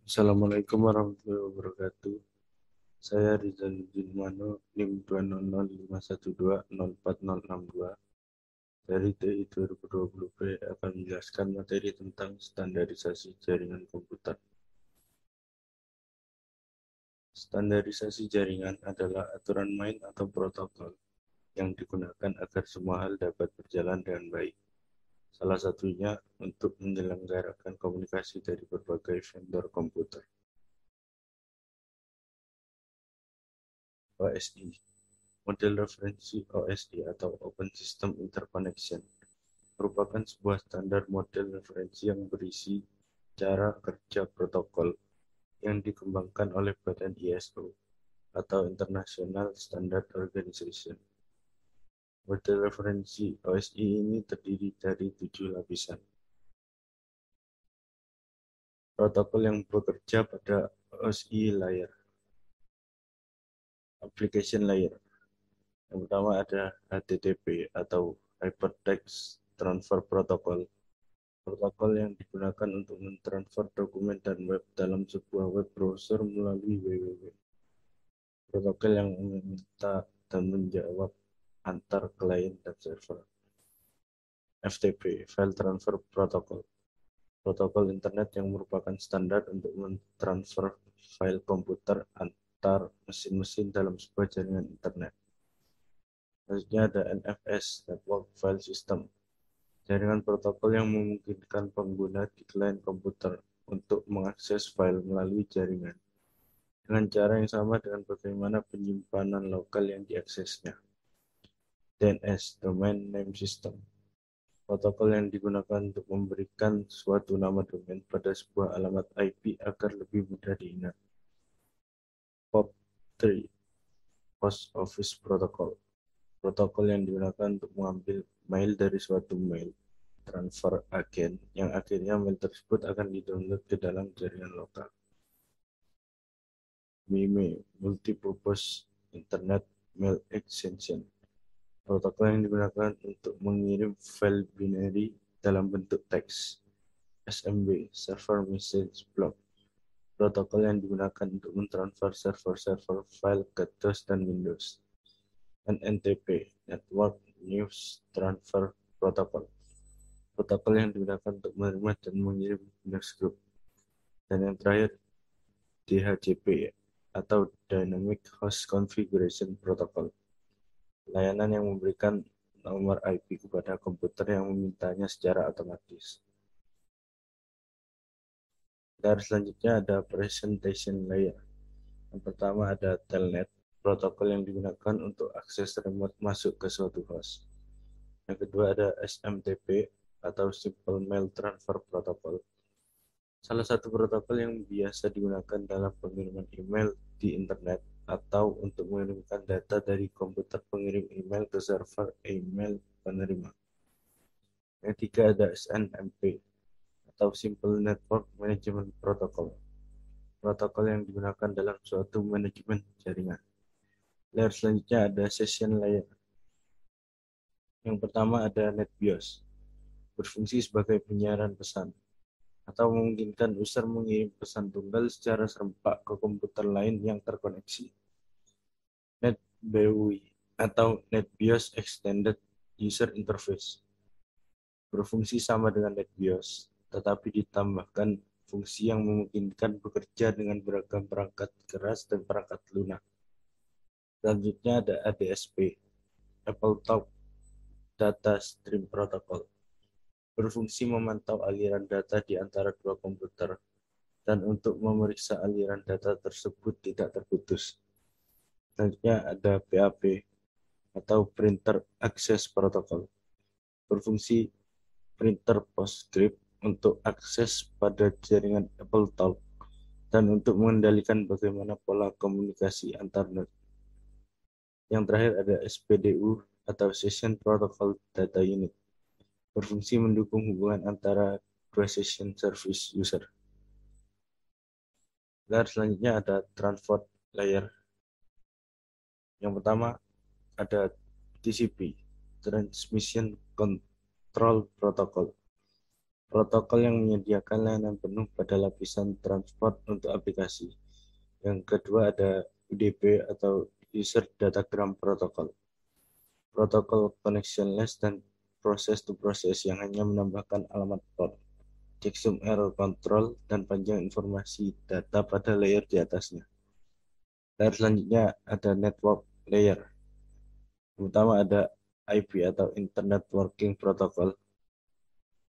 Assalamualaikum warahmatullahi wabarakatuh. Saya Rizal Mano, NIM 20051204062 dari TI 2020B akan menjelaskan materi tentang standarisasi jaringan komputer. Standarisasi jaringan adalah aturan main atau protokol yang digunakan agar semua hal dapat berjalan dengan baik. Salah satunya untuk menyelenggarakan komunikasi dari berbagai vendor komputer. OSI. Model referensi OSI atau Open System Interconnection merupakan sebuah standar model referensi yang berisi cara kerja protokol yang dikembangkan oleh Badan ISO atau International Standard Organization. Model referensi OSI ini terdiri dari 7 lapisan. Protokol yang bekerja pada OSI layer. Application layer. Yang pertama ada HTTP atau Hypertext Transfer Protocol. Protokol yang digunakan untuk mentransfer dokumen dan web dalam sebuah web browser melalui www. Protokol yang meminta dan menjawab antar klien dan server. FTP, File Transfer Protocol. Protokol internet yang merupakan standar untuk mentransfer file komputer antar mesin-mesin dalam sebuah jaringan internet. Selanjutnya ada NFS, Network File System. Jaringan protokol yang memungkinkan pengguna di klien komputer untuk mengakses file melalui jaringan dengan cara yang sama dengan bagaimana penyimpanan lokal yang diaksesnya. DNS, Domain Name System. Protokol yang digunakan untuk memberikan suatu nama domain pada sebuah alamat IP agar lebih mudah diingat. POP3, Post Office Protocol. Protokol yang digunakan untuk mengambil mail dari suatu mail transfer agen yang akhirnya mail tersebut akan didownload ke dalam jaringan lokal. MIME, Multipurpose Internet Mail Extension. Protokol yang digunakan untuk mengirim file binary dalam bentuk teks. SMB, Server Message Block. Protokol yang digunakan untuk mentransfer server-server file ke DOS dan Windows. NNTP, Network News Transfer Protocol. Protokol yang digunakan untuk menerima dan mengirim newsgroup. Dan yang terakhir, DHCP atau Dynamic Host Configuration Protocol. Layanan yang memberikan nomor IP kepada komputer yang memintanya secara otomatis. Dan selanjutnya ada Presentation Layer. Yang pertama ada Telnet, protokol yang digunakan untuk akses remote masuk ke suatu host. Yang kedua ada SMTP atau Simple Mail Transfer Protocol. Salah satu protokol yang biasa digunakan dalam pengiriman email di internet atau untuk mengirimkan data dari komputer pengirim email ke server email penerima. Yang ketiga ada SNMP atau Simple Network Management Protocol. Protokol yang digunakan dalam suatu manajemen jaringan. Layer selanjutnya ada Session Layer. Yang pertama ada NetBIOS, berfungsi sebagai penyiaran pesan atau memungkinkan user mengirim pesan tunggal secara serempak ke komputer lain yang terkoneksi. NetBEUI atau NetBIOS Extended User Interface, berfungsi sama dengan NetBIOS, tetapi ditambahkan fungsi yang memungkinkan bekerja dengan beragam perangkat keras dan perangkat lunak. Selanjutnya ada ADSP, AppleTalk Data Stream Protocol, berfungsi memantau aliran data di antara dua komputer dan untuk memeriksa aliran data tersebut tidak terputus. Selanjutnya ada PAP atau Printer Access Protocol, berfungsi printer PostScript untuk akses pada jaringan AppleTalk dan untuk mengendalikan bagaimana pola komunikasi antar node. Yang terakhir ada SPDU atau Session Protocol Data Unit, berfungsi mendukung hubungan antara dua session service user. Layer selanjutnya ada Transport Layer. Yang pertama ada TCP, Transmission Control Protocol, protokol yang menyediakan layanan penuh pada lapisan transport untuk aplikasi. Yang kedua ada UDP atau User Datagram Protocol. Protokol connectionless dan process to process yang hanya menambahkan alamat port, checksum error control, dan panjang informasi data pada layer di atasnya. Layer selanjutnya ada network layer. Pertama ada IP atau Internet Working Protocol.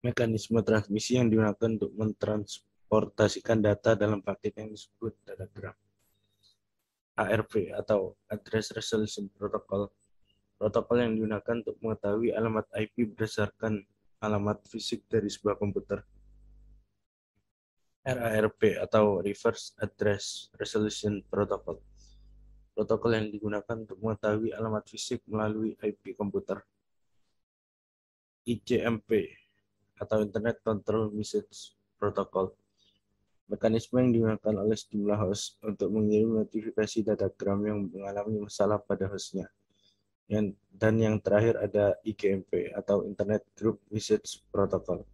Mekanisme transmisi yang digunakan untuk mentransportasikan data dalam paket yang disebut datagram. ARP atau Address Resolution Protocol. Protokol yang digunakan untuk mengetahui alamat IP berdasarkan alamat fisik dari sebuah komputer. RARP atau Reverse Address Resolution Protocol. Protokol yang digunakan untuk mengetahui alamat fisik melalui IP komputer. ICMP atau Internet Control Message Protocol. Mekanisme yang digunakan oleh sejumlah host untuk mengirim notifikasi datagram yang mengalami masalah pada hostnya. Dan yang terakhir ada IGMP atau Internet Group Message Protocol.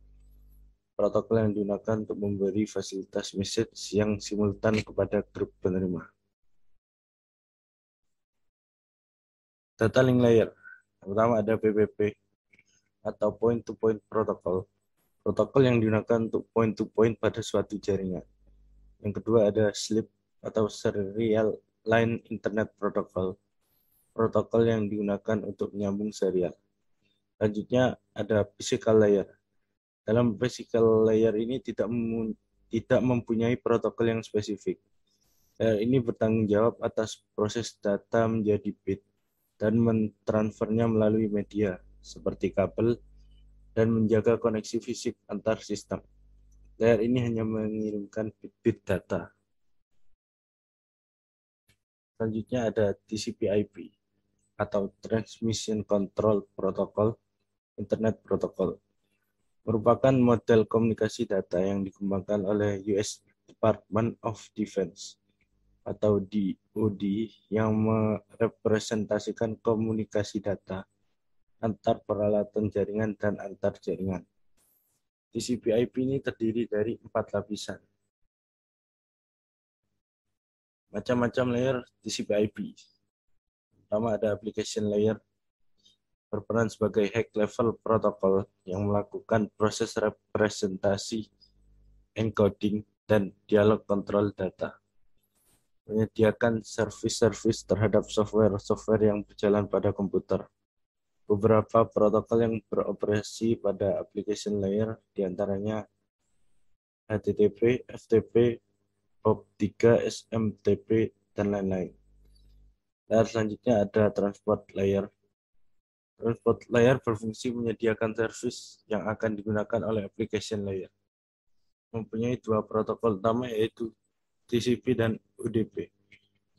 Protokol yang digunakan untuk memberi fasilitas message yang simultan kepada grup penerima. Data Link Layer. Yang pertama ada PPP atau Point to Point Protocol. Protokol yang digunakan untuk point to point pada suatu jaringan. Yang kedua ada SLIP atau Serial Line Internet Protocol. Protokol yang digunakan untuk menyambung serial. Selanjutnya ada Physical Layer. Dalam Physical Layer ini tidak mempunyai protokol yang spesifik. Ini bertanggung jawab atas proses data menjadi bit dan mentransfernya melalui media seperti kabel dan menjaga koneksi fisik antar sistem. Layer ini hanya mengirimkan bit-bit data. Selanjutnya ada TCP/IP atau Transmission Control Protocol Internet Protocol. Merupakan model komunikasi data yang dikembangkan oleh US Department of Defense atau DoD yang merepresentasikan komunikasi data antar peralatan jaringan dan antar jaringan. TCP/IP ini terdiri dari 4 lapisan. Macam-macam layer TCP/IP. Pertama ada application layer, berperan sebagai high level protokol yang melakukan proses representasi, encoding, dan dialog kontrol data. Menyediakan service terhadap software yang berjalan pada komputer. Beberapa protokol yang beroperasi pada application layer diantaranya HTTP, FTP, POP3, SMTP, dan lain-lain. Layer selanjutnya ada transport layer. Transport layer berfungsi menyediakan service yang akan digunakan oleh application layer. Mempunyai 2 protokol utama yaitu TCP dan UDP.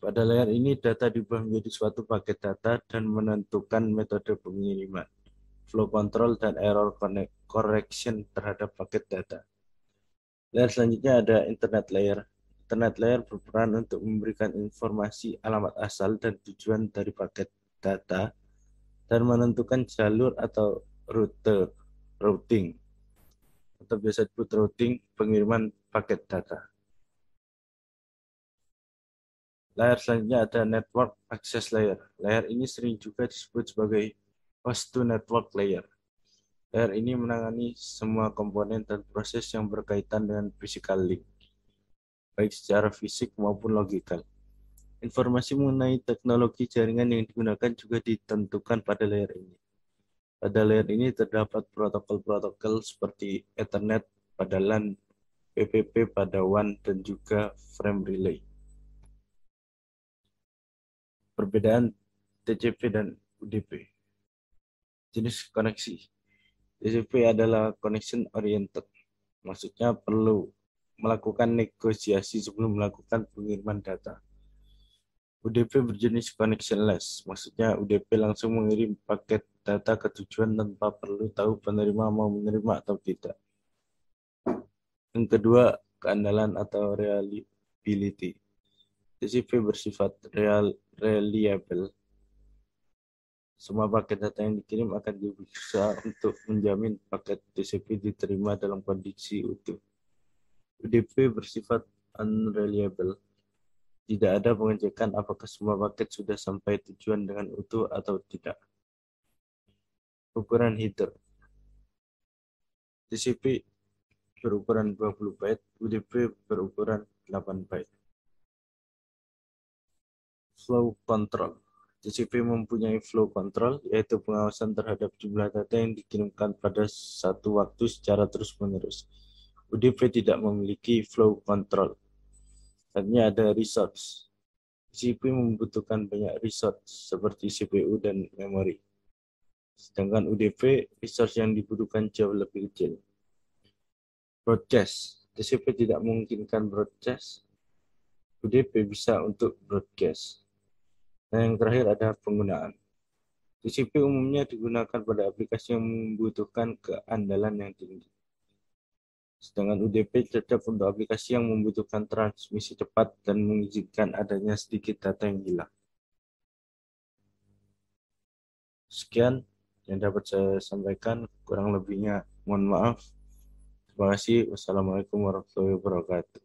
Pada layer ini data diubah menjadi suatu paket data dan menentukan metode pengiriman, flow control, dan error correction terhadap paket data. Layer selanjutnya ada internet layer. Internet layer berperan untuk memberikan informasi alamat asal dan tujuan dari paket data dan menentukan jalur atau routing atau biasa disebut routing pengiriman paket data. Layer selanjutnya ada network access layer. Layer ini sering juga disebut sebagai host to network layer. Layer ini menangani semua komponen dan proses yang berkaitan dengan physical link, baik secara fisik maupun logikal. Informasi mengenai teknologi jaringan yang digunakan juga ditentukan pada layer ini. Pada layer ini terdapat protokol-protokol seperti Ethernet pada LAN, PPP pada WAN, dan juga frame relay. Perbedaan TCP dan UDP. Jenis koneksi. TCP adalah connection oriented. Maksudnya perlu melakukan negosiasi sebelum melakukan pengiriman data. UDP berjenis connectionless. Maksudnya UDP langsung mengirim paket data ke tujuan tanpa perlu tahu penerima mau menerima atau tidak. Yang kedua, keandalan atau reliability. TCP bersifat reliable. Semua paket data yang dikirim akan diperiksa untuk menjamin paket TCP diterima dalam kondisi utuh. UDP bersifat unreliable. Tidak ada pengecekan apakah semua paket sudah sampai tujuan dengan utuh atau tidak. Ukuran header. TCP berukuran 20 byte, UDP berukuran 8 byte. Flow control. TCP mempunyai flow control, yaitu pengawasan terhadap jumlah data yang dikirimkan pada satu waktu secara terus-menerus. UDP tidak memiliki flow control. Artinya ada resource. TCP membutuhkan banyak resource seperti CPU dan memori. Sedangkan UDP, resource yang dibutuhkan jauh lebih kecil. Broadcast. TCP tidak memungkinkan broadcast. UDP bisa untuk broadcast. Dan yang terakhir ada penggunaan. TCP umumnya digunakan pada aplikasi yang membutuhkan keandalan yang tinggi. Sedangkan UDP cocok untuk aplikasi yang membutuhkan transmisi cepat dan mengizinkan adanya sedikit data yang hilang. Sekian yang dapat saya sampaikan, kurang lebihnya mohon maaf. Terima kasih. Wassalamualaikum warahmatullahi wabarakatuh.